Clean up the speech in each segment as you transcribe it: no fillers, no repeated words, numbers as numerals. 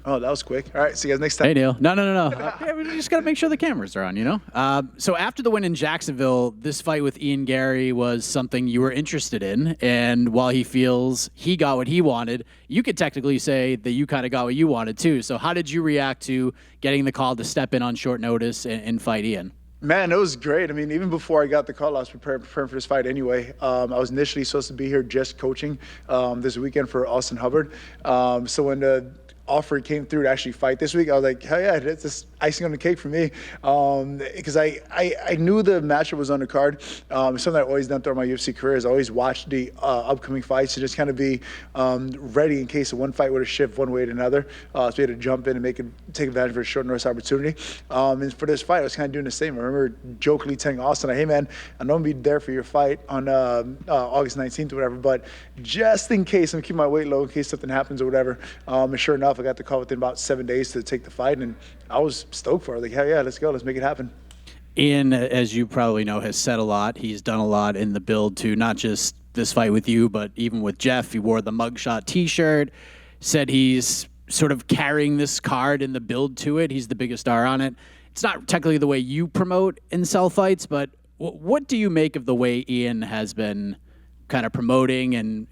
Oh, that was quick. All right, see you guys next time. Hey, Neil. No. Yeah, we just got to make sure the cameras are on, you know? So after the win in Jacksonville, this fight with Ian Garry was something you were interested in. And while he feels he got what he wanted, you could technically say that you kind of got what you wanted too. So how did you react to getting the call to step in on short notice and fight Ian? Man, it was great. I mean, even before I got the call, I was preparing for this fight anyway. I was initially supposed to be here just coaching this weekend for Austin Hubbard. So when the offer came through to actually fight this week, I was like, hell yeah, that's just icing on the cake for me. Because I knew the matchup was on the card. Something I've always done throughout my UFC career is always watch the upcoming fights to just kind of be ready in case of one fight would have shift one way to another. So we had to jump in and take advantage of a short notice opportunity. And for this fight, I was kind of doing the same. I remember jokingly telling Austin, hey man, I know I'm going to be there for your fight on August 19th or whatever, but just in case, I'm going to keep my weight low in case something happens or whatever. And sure enough, I got the call within about 7 days to take the fight, and I was stoked for it. Like, hell yeah, let's go. Let's make it happen. Ian, as you probably know, has said a lot. He's done a lot in the build to not just this fight with you, but even with Jeff. He wore the mugshot T-shirt, said he's sort of carrying this card in the build to it. He's the biggest star on it. It's not technically the way you promote and sell fights, but what do you make of the way Ian has been kind of promoting and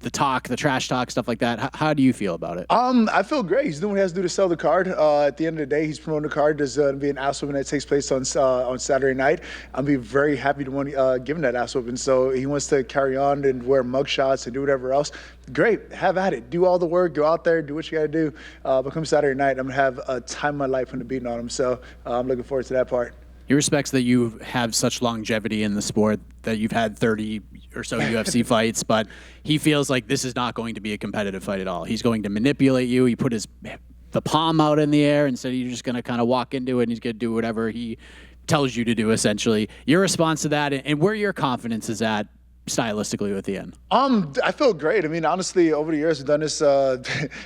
the trash talk, stuff like that? How do you feel about it? I feel great. He's doing what he has to do to sell the card. At the end of the day, he's promoting the card. There's going to be an ass whooping that takes place on Saturday night. I'll be very happy to give him that ass whooping. So he wants to carry on and wear mug shots and do whatever else. Great. Have at it. Do all the work. Go out there. Do what you got to do. But come Saturday night, I'm going to have a time of my life when I'm beating on him. So I'm looking forward to that part. He respects that you have such longevity in the sport, that you've had 30 or so UFC fights, but he feels like this is not going to be a competitive fight at all. He's going to manipulate you. He put the palm out in the air instead of you just going to kind of walk into it, and he's going to do whatever he tells you to do, essentially. Your response to that and where your confidence is at stylistically with Ian? I feel great. I mean, honestly, over the years, I've done this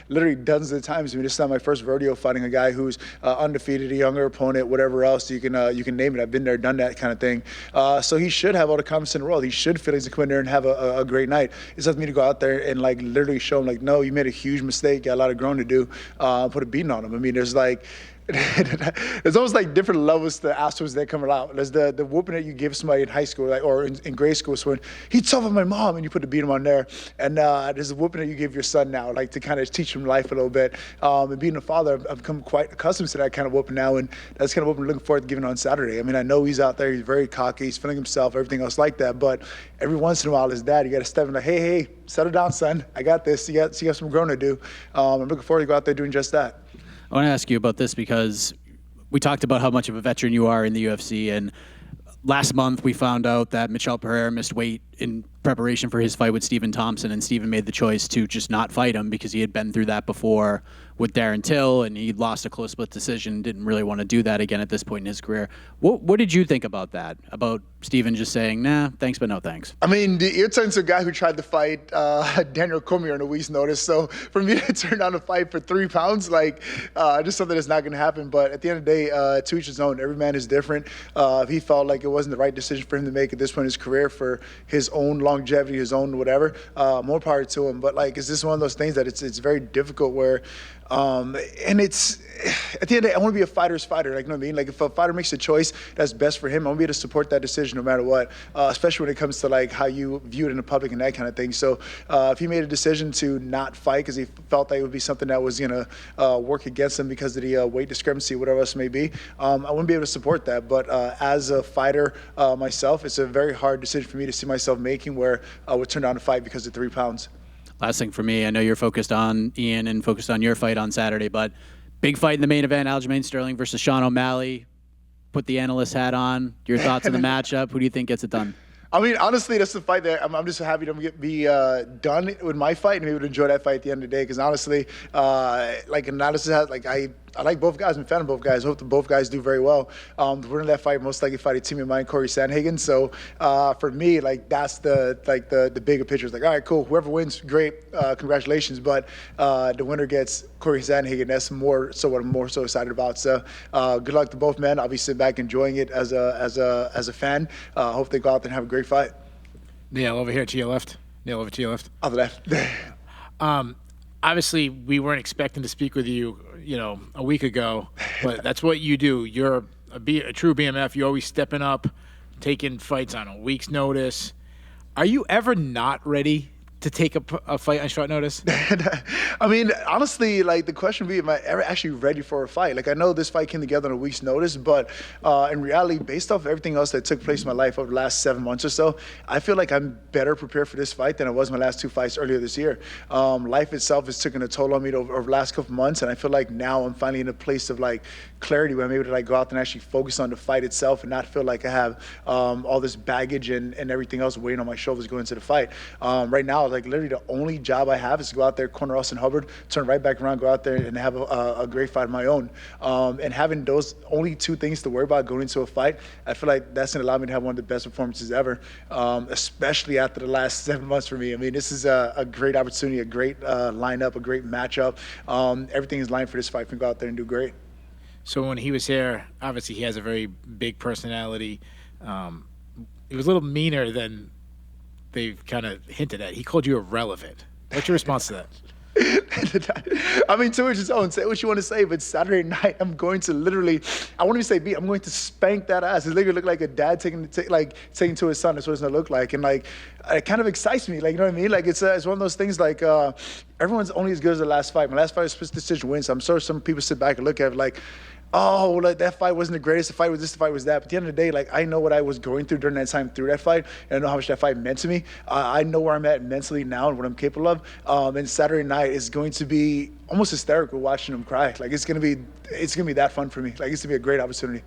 literally dozens of times. I mean, this is not my first rodeo fighting a guy who's undefeated, a younger opponent, whatever else you can name it. I've been there, done that kind of thing. So he should have all the confidence in the world. He should feel he's come in there and have a great night. It's up to me to go out there and like literally show him like, no, you made a huge mistake. Got a lot of growing to do. Put a beating on him. I mean, there's like. There's almost like different levels to assholes that come out. There's the whooping that you give somebody in high school, like, or in grade school, so when he told my mom, and you put the beat him on there. And there's a whooping that you give your son now, like to kind of teach him life a little bit. And being a father, I've become quite accustomed to that kind of whooping now, and that's kind of whooping I'm looking forward to giving on Saturday. I mean, I know he's out there, he's very cocky, he's feeling himself, everything else like that. But every once in a while, his dad, you got to step in like, hey, settle down, son. I got this. You got some growing to do. I'm looking forward to go out there doing just that. I want to ask you about this because we talked about how much of a veteran you are in the UFC, and last month we found out that Michel Pereira missed weight in preparation for his fight with Stephen Thompson, and Stephen made the choice to just not fight him because he had been through that before with Darren Till, and he lost a close split decision, didn't really want to do that again at this point in his career. What did you think about that, about Stephen just saying, nah, thanks, but no thanks? I mean, you're turning to a guy who tried to fight Daniel Cormier on a week's notice, so for me to turn down a fight for 3 pounds, like, just something that's not going to happen. But at the end of the day, to each his own. Every man is different. If he felt like it wasn't the right decision for him to make at this point in his career for his own longevity, his own whatever, more power to him. But like, it's just one of those things that it's very difficult where, and it's, at the end of the day, I want to be a fighter's fighter. Like, you know what I mean? Like, if a fighter makes a choice that's best for him, I want to be able to support that decision no matter what, especially when it comes to like how you view it in the public and that kind of thing. So if he made a decision to not fight because he felt that it would be something that was going to work against him because of the weight discrepancy, whatever else it may be, I wouldn't be able to support that. But as a fighter myself, it's a very hard decision for me to see myself making where I would turn down a fight because of 3 pounds. Last thing for me, I know you're focused on Ian and focused on your fight on Saturday, but big fight in the main event, Aljamain Sterling versus Sean O'Malley. Put the analyst hat on. Your thoughts on the matchup? Who do you think gets it done? I mean, honestly, that's the fight that I'm just happy to be done with my fight and be able to enjoy that fight at the end of the day. Because honestly, like analysis has, like I like both guys. I'm a fan of both guys. I hope that both guys do very well. The winner of that fight most likely fight a teammate of mine, Corey Sandhagen. So for me, like that's the bigger picture. It's like, all right, cool. Whoever wins, great, congratulations. But the winner gets Corey Sandhagen. That's more so what I'm more so excited about. So good luck to both men. I'll be sitting back enjoying it as a fan. Hope they go out there and have a great fight. Neil, over here to your left. Neil, over to your left. On the left. obviously we weren't expecting to speak with you, a week ago, but that's what you do. You're a true BMF. You're always stepping up, taking fights on a week's notice. Are you ever not ready to take a fight on short notice? I mean, honestly, like the question would be, am I ever actually ready for a fight? Like I know this fight came together on a week's notice, but in reality, based off everything else that took place in my life over the last 7 months or so, I feel like I'm better prepared for this fight than I was my last 2 fights earlier this year. Life itself has taken a toll on me over the last couple months, and I feel like now I'm finally in a place of like clarity where I'm able to like go out there and actually focus on the fight itself and not feel like I have all this baggage and everything else weighing on my shoulders going into the fight. Right now, like literally the only job I have is to go out there, corner Austin Hubbard, turn right back around, go out there and have a great fight of my own. And having those only 2 things to worry about going into a fight, I feel like that's going to allow me to have one of the best performances ever, especially after the last 7 months for me. I mean, this is a great opportunity, a great lineup, a great matchup. Everything is lined for this fight. We can go out there and do great. So when he was here, obviously he has a very big personality. He was a little meaner than they've kind of hinted at. He called you irrelevant. What's your response to that? I mean, to each his own. Say what you want to say, but Saturday night, I'm going to literally, I won't even say beat, I'm going to spank that ass. It's literally look like a dad taking to his son. That's what it's going to look like. And like, it kind of excites me. Like, you know what I mean? Like, it's one of those things like, everyone's only as good as the last fight. My last fight was split decision win. So I'm sure some people sit back and look at it like, oh, like that fight wasn't the greatest. The fight was this, the fight was that. But at the end of the day, like I know what I was going through during that time through that fight, and I know how much that fight meant to me. I know where I'm at mentally now and what I'm capable of. And Saturday night is going to be almost hysterical watching him cry. Like it's gonna be that fun for me. Like it's gonna be a great opportunity.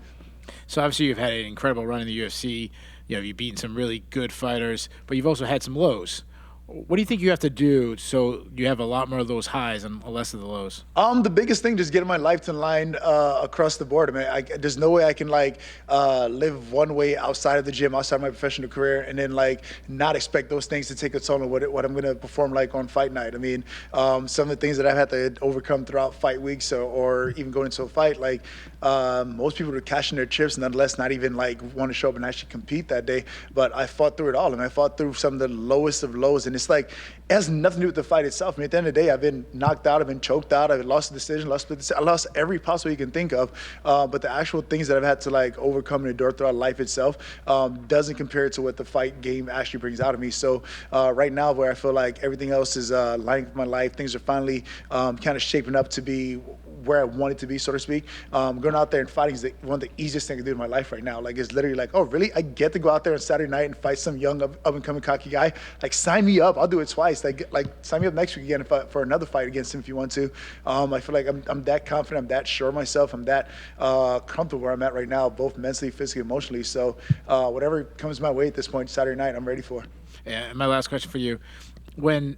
So obviously you've had an incredible run in the UFC. You've beaten some really good fighters, but you've also had some lows. What do you think you have to do so you have a lot more of those highs and less of the lows? The biggest thing, just getting my life in line across the board. I mean, there's no way I can like live one way outside of the gym, outside my professional career, and then like not expect those things to take a toll on what I'm going to perform like on fight night. I mean, some of the things that I've had to overcome throughout fight weeks or even going into a fight, like most people are cashing their chips, nonetheless, not even like want to show up and actually compete that day. But I fought through it all, and I fought through some of the lowest of lows. And it's like, it has nothing to do with the fight itself. I mean, at the end of the day, I've been knocked out, I've been choked out, I've lost a decision, I lost every possible you can think of. But the actual things that I've had to like overcome and endure throughout life itself doesn't compare to what the fight game actually brings out of me. So right now, where I feel like everything else is lining up my life, things are finally kind of shaping up to be where I want it to be, so to speak. Going out there and fighting is one of the easiest things I do in my life right now. Like, it's literally like, oh, really? I get to go out there on Saturday night and fight some young up-and-coming cocky guy? Like, sign me up. I'll do it twice. Like sign me up next week again for another fight against him if you want to. I feel like I'm that confident. I'm that sure of myself. I'm that comfortable where I'm at right now, both mentally, physically, emotionally. So whatever comes my way at this point, Saturday night, I'm ready for. Yeah, and my last question for you. When,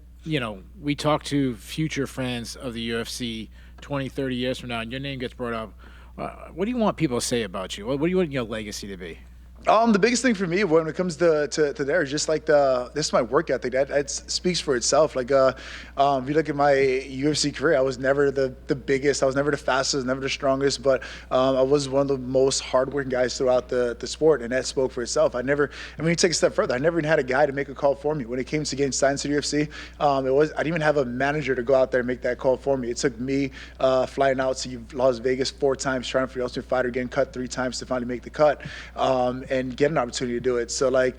we talk to future fans of the UFC 20, 30 years from now, and your name gets brought up, what do you want people to say about you? What do you want your legacy to be? The biggest thing for me when it comes to there is just like this is my work ethic. That speaks for itself. Like, if you look at my UFC career, I was never the biggest. I was never the fastest, never the strongest, but I was one of the most hardworking guys throughout the sport, and that spoke for itself. You take a step further. I never even had a guy to make a call for me. When it came to getting signed to the UFC, I didn't even have a manager to go out there and make that call for me. It took me flying out to Las Vegas 4 times, trying for the Ultimate Fighter, getting cut 3 times to finally make the cut. And get an opportunity to do it. So like,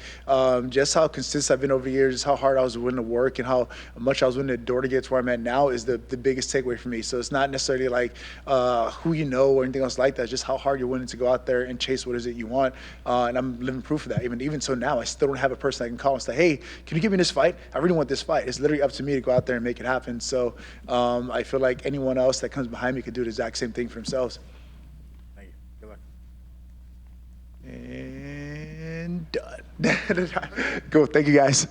just how consistent I've been over the years, just how hard I was willing to work and how much I was willing to endure to get to where I'm at now is the biggest takeaway for me. So it's not necessarily like who you know or anything else like that. It's just how hard you're willing to go out there and chase what is it you want. And I'm living proof of that. Even so now, I still don't have a person I can call and say, hey, can you give me this fight? I really want this fight. It's literally up to me to go out there and make it happen. So I feel like anyone else that comes behind me could do the exact same thing for themselves. Thank you. Good luck. And done. Go. Thank you, guys.